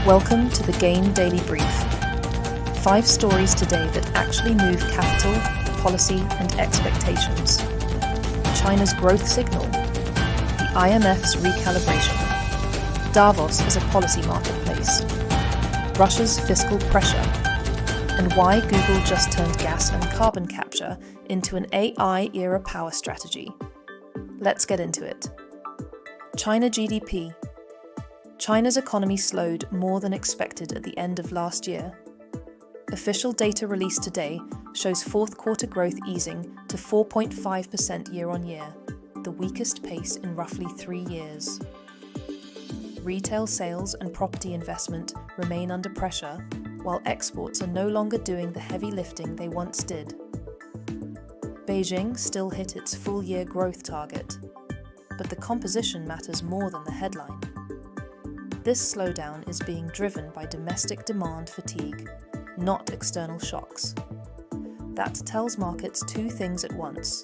Welcome to the GAINN Daily Brief. 5 stories today that actually move capital, policy and expectations. China's growth signal, the IMF's recalibration, Davos as a policy marketplace, Russia's fiscal pressure, and why Google just turned gas and carbon capture into an AI-era power strategy. Let's get into it. China GDP. China's economy slowed more than expected at the end of last year. Official data released today shows fourth quarter growth easing to 4.5% year-on-year, the weakest pace in roughly 3 years. Retail sales and property investment remain under pressure, while exports are no longer doing the heavy lifting they once did. Beijing still hit its full-year growth target, but the composition matters more than the headline. This slowdown is being driven by domestic demand fatigue, not external shocks. That tells markets 2 things at once.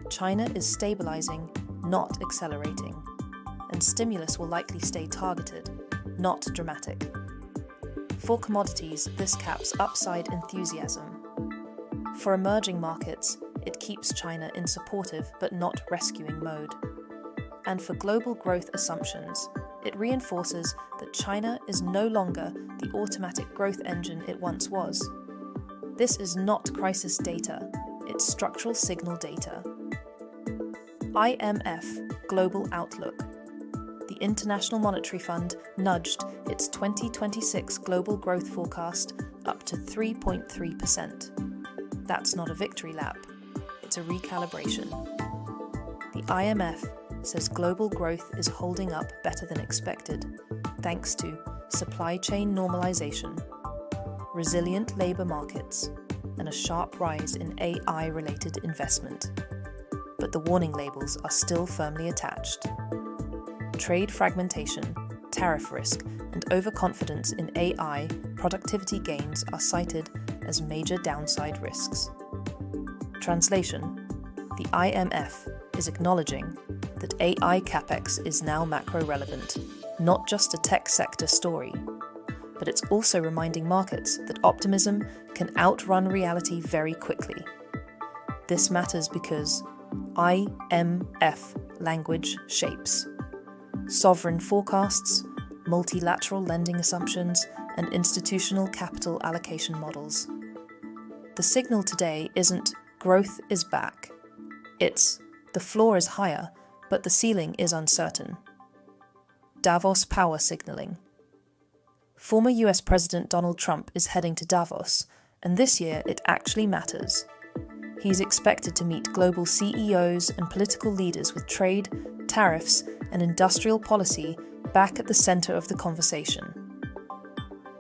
China is stabilizing, not accelerating, and stimulus will likely stay targeted, not dramatic. For commodities, this caps upside enthusiasm. For emerging markets, it keeps China in supportive but not rescuing mode. And for global growth assumptions, it reinforces that China is no longer the automatic growth engine it once was. This is not crisis data, it's structural signal data. IMF Global Outlook. The International Monetary Fund nudged its 2026 global growth forecast up to 3.3%. That's not a victory lap, it's a recalibration. The IMF says global growth is holding up better than expected, thanks to supply chain normalization, resilient labor markets, and a sharp rise in AI-related investment. But the warning labels are still firmly attached. Trade fragmentation, tariff risk, and overconfidence in AI productivity gains are cited as major downside risks. Translation: the IMF is acknowledging that AI capex is now macro-relevant, not just a tech sector story. But it's also reminding markets that optimism can outrun reality very quickly. This matters because IMF language shapes sovereign forecasts, multilateral lending assumptions, and institutional capital allocation models. The signal today isn't growth is back. It's the floor is higher, but the ceiling is uncertain. Davos power signaling. Former US President Donald Trump is heading to Davos, and this year it actually matters. He's expected to meet global CEOs and political leaders with trade, tariffs, and industrial policy back at the center of the conversation.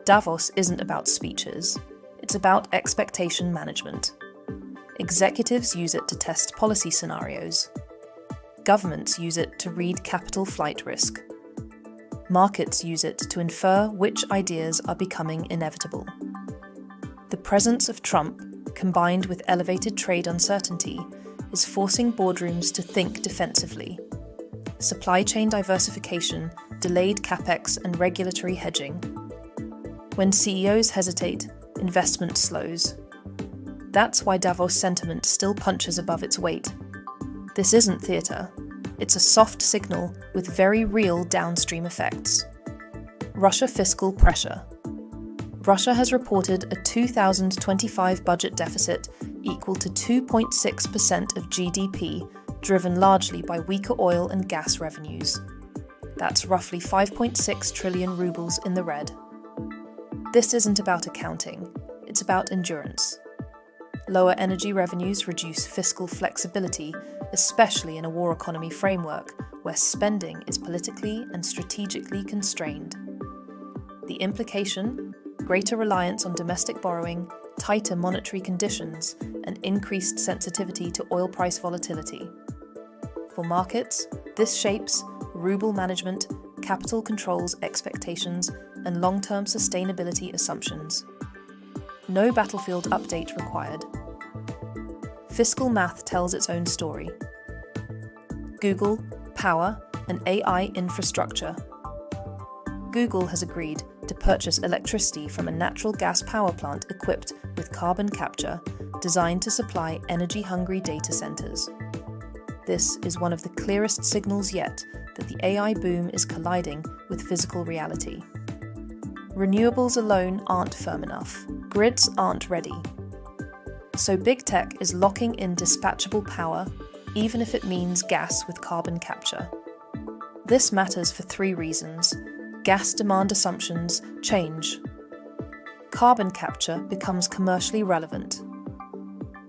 Davos isn't about speeches, it's about expectation management. Executives use it to test policy scenarios. Governments use it to read capital flight risk. Markets use it to infer which ideas are becoming inevitable. The presence of Trump, combined with elevated trade uncertainty, is forcing boardrooms to think defensively. Supply chain diversification, delayed capex, and regulatory hedging. When CEOs hesitate, investment slows. That's why Davos sentiment still punches above its weight. This isn't theatre. It's a soft signal with very real downstream effects. Russia fiscal pressure. Russia has reported a 2025 budget deficit equal to 2.6% of GDP, driven largely by weaker oil and gas revenues. That's roughly 5.6 trillion rubles in the red. This isn't about accounting, it's about endurance. Lower energy revenues reduce fiscal flexibility, especially in a war economy framework where spending is politically and strategically constrained. The implication? Greater reliance on domestic borrowing, tighter monetary conditions, and increased sensitivity to oil price volatility. For markets, this shapes ruble management, capital controls expectations, and long-term sustainability assumptions. No battlefield update required. Fiscal math tells its own story. Google, power, and AI infrastructure. Google has agreed to purchase electricity from a natural gas power plant equipped with carbon capture, designed to supply energy-hungry data centers. This is one of the clearest signals yet that the AI boom is colliding with physical reality. Renewables alone aren't firm enough. Grids aren't ready. So big tech is locking in dispatchable power, even if it means gas with carbon capture. This matters for 3 reasons. Gas demand assumptions change. Carbon capture becomes commercially relevant.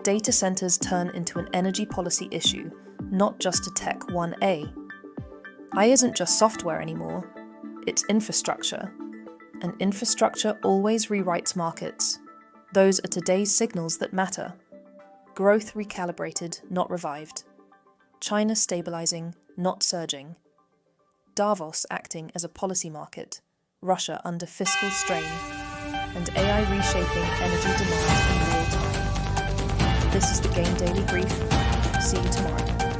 Data centers turn into an energy policy issue, not just a Tech 1A. AI isn't just software anymore, it's infrastructure. And infrastructure always rewrites markets. Those are today's signals that matter. Growth recalibrated, not revived. China stabilizing, not surging. Davos acting as a policy market. Russia under fiscal strain. And AI reshaping energy demand in real time. This is the GAINN Daily Brief. See you tomorrow.